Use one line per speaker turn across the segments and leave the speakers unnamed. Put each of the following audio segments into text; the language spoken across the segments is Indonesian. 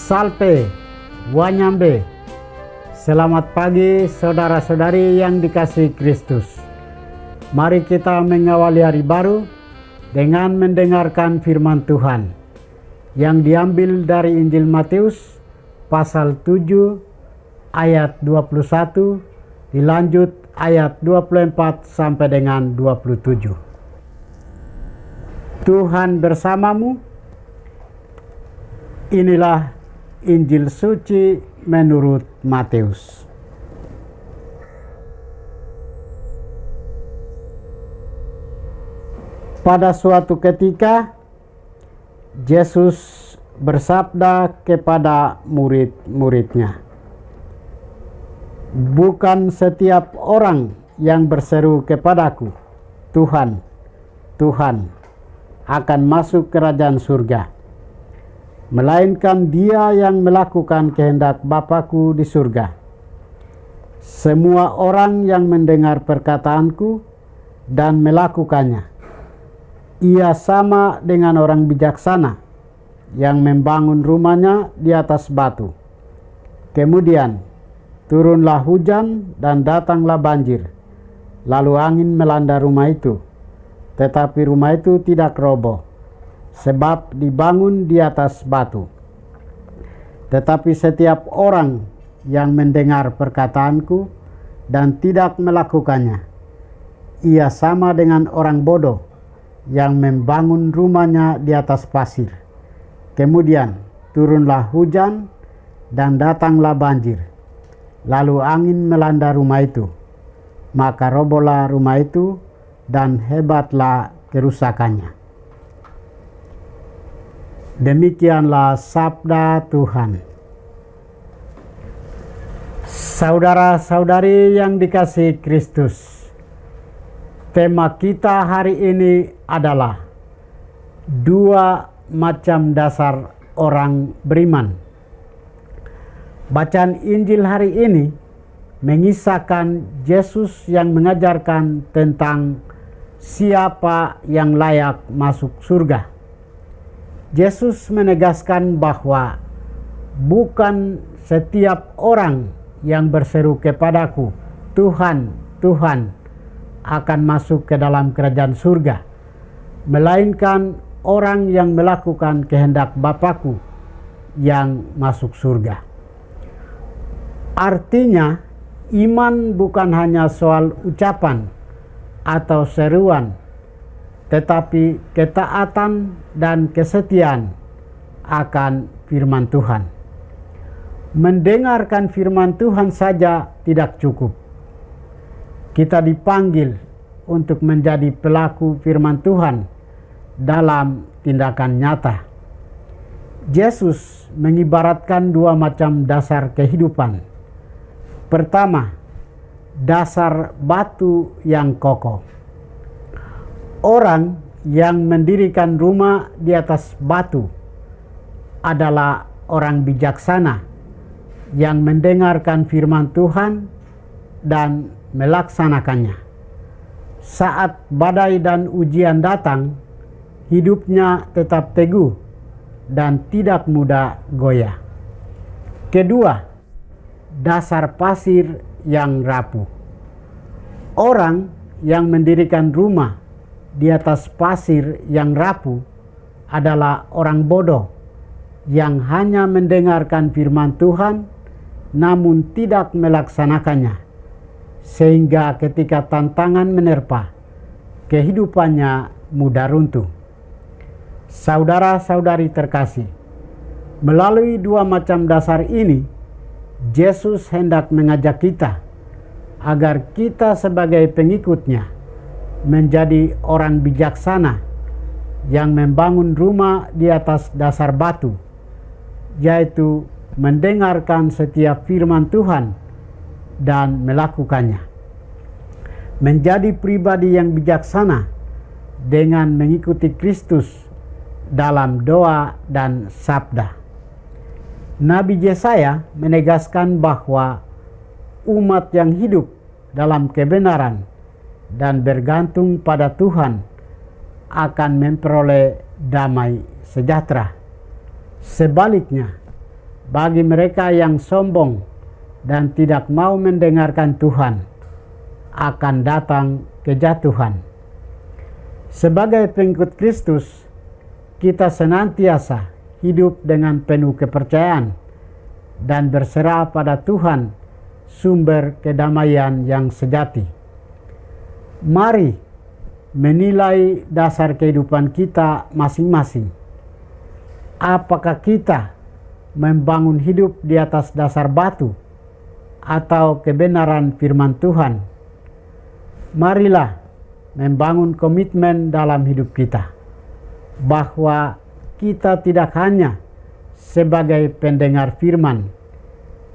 Salpe, Wanyambe. Selamat pagi saudara-saudari yang dikasihi Kristus. Mari kita mengawali hari baru dengan mendengarkan firman Tuhan yang diambil dari Injil Matius pasal 7 ayat 21 dilanjut ayat 24 sampai dengan 27. Tuhan bersamamu. Inilah Injil suci menurut Matius. Pada suatu ketika, Yesus bersabda kepada murid-muridnya, "Bukan setiap orang yang berseru kepadaku, Tuhan, Tuhan, akan masuk kerajaan surga, melainkan dia yang melakukan kehendak Bapa-Ku di surga. Semua orang yang mendengar perkataanku dan melakukannya, ia sama dengan orang bijaksana yang membangun rumahnya di atas batu. Kemudian turunlah hujan dan datanglah banjir, lalu angin melanda rumah itu, tetapi rumah itu tidak roboh, sebab dibangun di atas batu. Tetapi setiap orang yang mendengar perkataanku dan tidak melakukannya, ia sama dengan orang bodoh yang membangun rumahnya di atas pasir. Kemudian turunlah hujan dan datanglah banjir, lalu angin melanda rumah itu, maka robohlah rumah itu dan hebatlah kerusakannya." Demikianlah sabda Tuhan. Saudara-saudari yang dikasihi Kristus, tema kita hari ini adalah dua macam dasar orang beriman. Bacaan Injil hari ini mengisahkan Yesus yang mengajarkan tentang siapa yang layak masuk surga. Yesus menegaskan bahwa bukan setiap orang yang berseru kepadaku, Tuhan, Tuhan, akan masuk ke dalam kerajaan surga, melainkan orang yang melakukan kehendak Bapa-Ku yang masuk surga. Artinya, iman bukan hanya soal ucapan atau seruan, tetapi ketaatan dan kesetiaan akan firman Tuhan. Mendengarkan firman Tuhan saja tidak cukup. Kita dipanggil untuk menjadi pelaku firman Tuhan dalam tindakan nyata. Yesus mengibaratkan dua macam dasar kehidupan. Pertama, dasar batu yang kokoh. Orang yang mendirikan rumah di atas batu adalah orang bijaksana yang mendengarkan firman Tuhan dan melaksanakannya. Saat badai dan ujian datang, hidupnya tetap teguh dan tidak mudah goyah. Kedua, dasar pasir yang rapuh. Orang yang mendirikan rumah di atas pasir yang rapuh adalah orang bodoh yang hanya mendengarkan firman Tuhan namun tidak melaksanakannya, sehingga ketika tantangan menerpa, kehidupannya mudah runtuh. Saudara-saudari terkasih, melalui dua macam dasar ini, Yesus hendak mengajak kita agar kita sebagai pengikutnya menjadi orang bijaksana yang membangun rumah di atas dasar batu, yaitu mendengarkan setiap firman Tuhan dan melakukannya. Menjadi pribadi yang bijaksana dengan mengikuti Kristus dalam doa dan sabda. Nabi Yesaya menegaskan bahwa umat yang hidup dalam kebenaran dan bergantung pada Tuhan akan memperoleh damai sejahtera. Sebaliknya, bagi mereka yang sombong dan tidak mau mendengarkan Tuhan, akan datang kejatuhan. Sebagai pengikut Kristus, kita senantiasa hidup dengan penuh kepercayaan dan berserah pada Tuhan, sumber kedamaian yang sejati. Mari menilai dasar kehidupan kita masing-masing. Apakah kita membangun hidup di atas dasar batu atau kebenaran firman Tuhan? Marilah membangun komitmen dalam hidup kita, bahwa kita tidak hanya sebagai pendengar firman,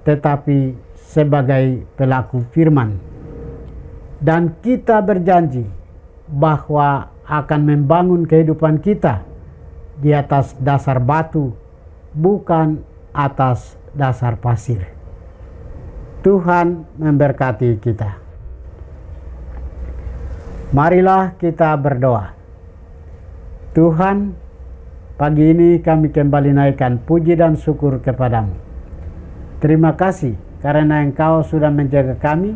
tetapi sebagai pelaku firman. Dan kita berjanji bahwa akan membangun kehidupan kita di atas dasar batu, bukan atas dasar pasir. Tuhan memberkati kita. Marilah kita berdoa. Tuhan, pagi ini kami kembali naikkan puji dan syukur kepadamu. Terima kasih karena Engkau sudah menjaga kami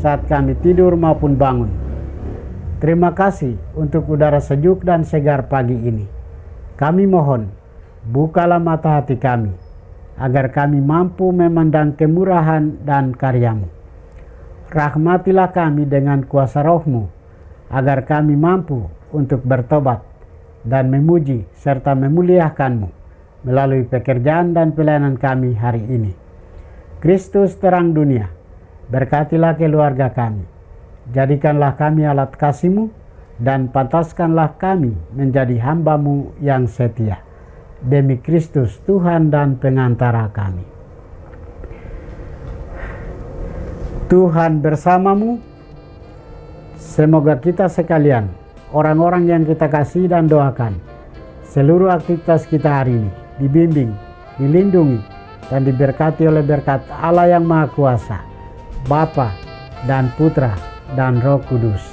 saat kami tidur maupun bangun. Terima kasih untuk udara sejuk dan segar pagi ini. Kami mohon, bukalah mata hati kami, agar kami mampu memandang kemurahan dan karya-Mu. Rahmatilah kami dengan kuasa Roh-Mu, agar kami mampu untuk bertobat dan memuji serta memuliakan-Mu melalui pekerjaan dan pelayanan kami hari ini. Kristus terang dunia, berkatilah keluarga kami. Jadikanlah kami alat kasih-Mu dan pantaskanlah kami menjadi hamba-Mu yang setia. Demi Kristus Tuhan dan pengantara kami. Tuhan bersamamu. Semoga kita sekalian, orang-orang yang kita kasih dan doakan, seluruh aktivitas kita hari ini dibimbing, dilindungi, dan diberkati oleh berkat Allah yang Maha Kuasa, Bapa dan Putra dan Roh Kudus.